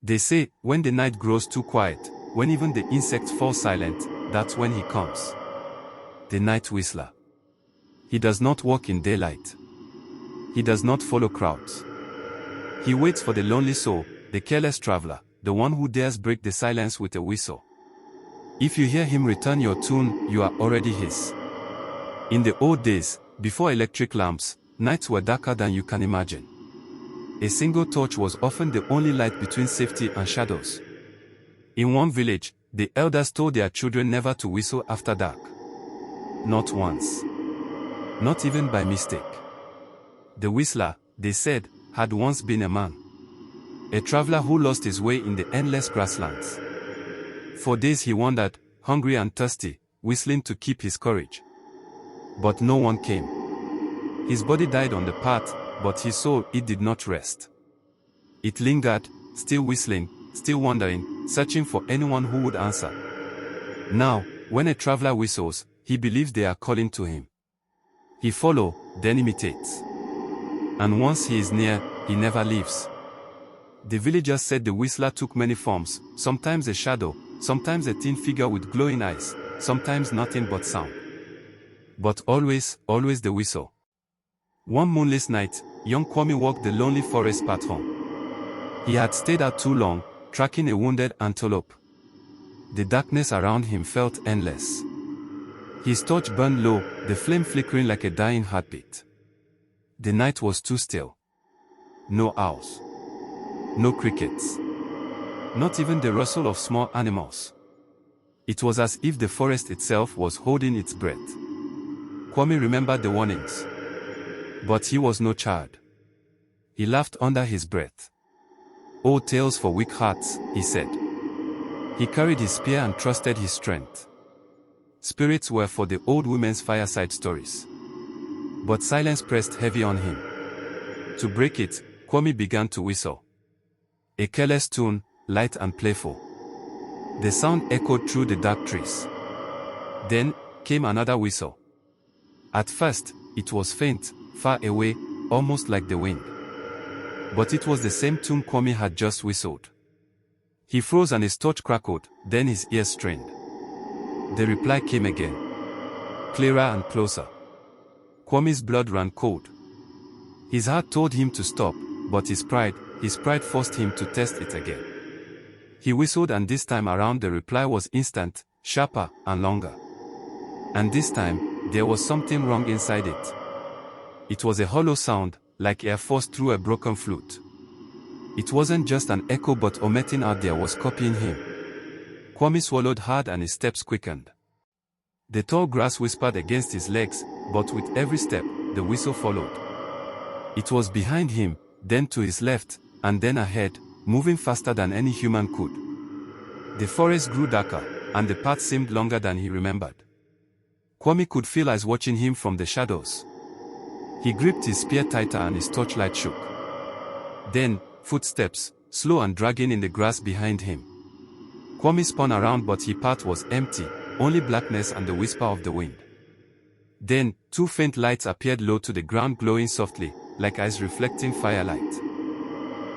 They say, when the night grows too quiet, when even the insects fall silent, that's when he comes. The night whistler. He does not walk in daylight. He does not follow crowds. He waits for the lonely soul, the careless traveler, the one who dares break the silence with a whistle. If you hear him return your tune, you are already his. In the old days, before electric lamps, nights were darker than you can imagine. A single torch was often the only light between safety and shadows. In one village, the elders told their children never to whistle after dark. Not once. Not even by mistake. The whistler, they said, had once been a man. A traveler who lost his way in the endless grasslands. For days he wandered, hungry and thirsty, whistling to keep his courage. But no one came. His body died on the path, but his soul, it did not rest. It lingered, still whistling, still wandering, searching for anyone who would answer. Now, when a traveler whistles, he believes they are calling to him. He follows, then imitates. And once he is near, he never leaves. The villagers said the whistler took many forms, sometimes a shadow, sometimes a thin figure with glowing eyes, sometimes nothing but sound. But always, always the whistle. One moonless night, young Kwame walked the lonely forest path home. He had stayed out too long, tracking a wounded antelope. The darkness around him felt endless. His torch burned low, the flame flickering like a dying heartbeat. The night was too still. No owls. No crickets. Not even the rustle of small animals. It was as if the forest itself was holding its breath. Kwame remembered the warnings. But he was no child. He laughed under his breath. "Old tales for weak hearts," he said. He carried his spear and trusted his strength. Spirits were for the old women's fireside stories. But silence pressed heavy on him. To break it, Kwame began to whistle. A careless tune, light and playful. The sound echoed through the dark trees. Then came another whistle. At first, it was faint, far away, almost like the wind. But it was the same tune Kwame had just whistled. He froze and his torch crackled, then his ears strained. The reply came again. Clearer and closer. Kwame's blood ran cold. His heart told him to stop, but his pride forced him to test it again. He whistled, and this time around the reply was instant, sharper, and longer. And this time, there was something wrong inside it. It was a hollow sound, like air forced through a broken flute. It wasn't just an echo, but omitting out there was copying him. Kwame swallowed hard and his steps quickened. The tall grass whispered against his legs, but with every step, the whistle followed. It was behind him, then to his left, and then ahead, moving faster than any human could. The forest grew darker, and the path seemed longer than he remembered. Kwame could feel eyes watching him from the shadows. He gripped his spear tighter and his torchlight shook. Then, footsteps, slow and dragging in the grass behind him. Kwame spun around, but his path was empty, only blackness and the whisper of the wind. Then, two faint lights appeared low to the ground, glowing softly, like eyes reflecting firelight.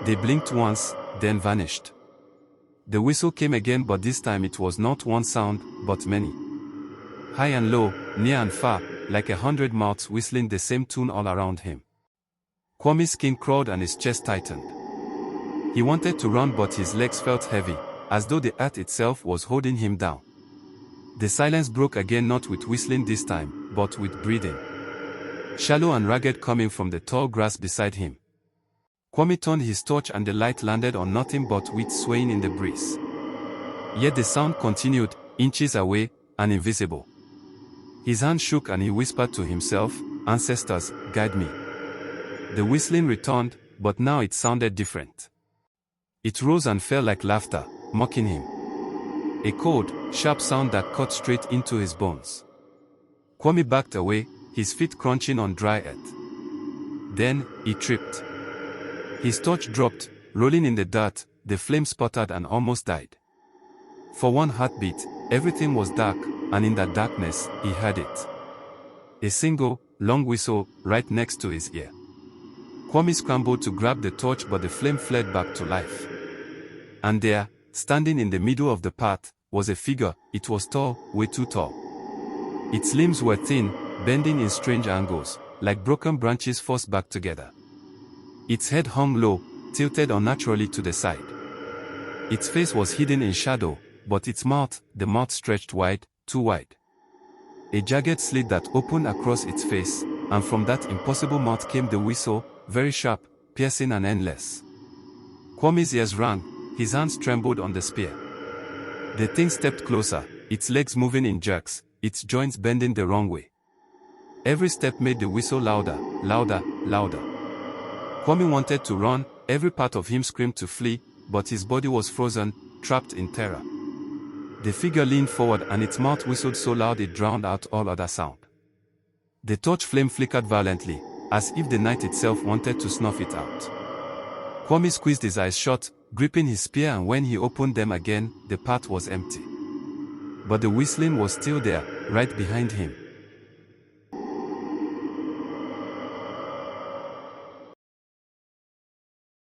They blinked once, then vanished. The whistle came again, but this time it was not one sound, but many. High and low, near and far, like 100 mouths whistling the same tune all around him. Kwame's skin crawled and his chest tightened. He wanted to run, but his legs felt heavy, as though the earth itself was holding him down. The silence broke again, not with whistling this time, but with breathing. Shallow and ragged, coming from the tall grass beside him. Kwame turned his torch and the light landed on nothing but wheat swaying in the breeze. Yet the sound continued, inches away, and invisible. His hand shook and he whispered to himself, "Ancestors, guide me." The whistling returned, but now it sounded different. It rose and fell like laughter, mocking him. A cold, sharp sound that cut straight into his bones. Kwame backed away, his feet crunching on dry earth. Then, he tripped. His torch dropped, rolling in the dirt, the flame sputtered and almost died. For one heartbeat, everything was dark, and in that darkness, he heard it. A single, long whistle, right next to his ear. Kwame scrambled to grab the torch, but the flame fled back to life. And there, standing in the middle of the path, was a figure. It was tall, way too tall. Its limbs were thin, bending in strange angles, like broken branches forced back together. Its head hung low, tilted unnaturally to the side. Its face was hidden in shadow, but its mouth, the mouth stretched wide, too wide. A jagged slit that opened across its face, and from that impossible mouth came the whistle, very sharp, piercing and endless. Kwame's ears rang, his hands trembled on the spear. The thing stepped closer, its legs moving in jerks, its joints bending the wrong way. Every step made the whistle louder, louder, louder. Kwame wanted to run, every part of him screamed to flee, but his body was frozen, trapped in terror. The figure leaned forward and its mouth whistled so loud it drowned out all other sound. The torch flame flickered violently, as if the night itself wanted to snuff it out. Kwame squeezed his eyes shut, gripping his spear, and when he opened them again, the path was empty. But the whistling was still there, right behind him.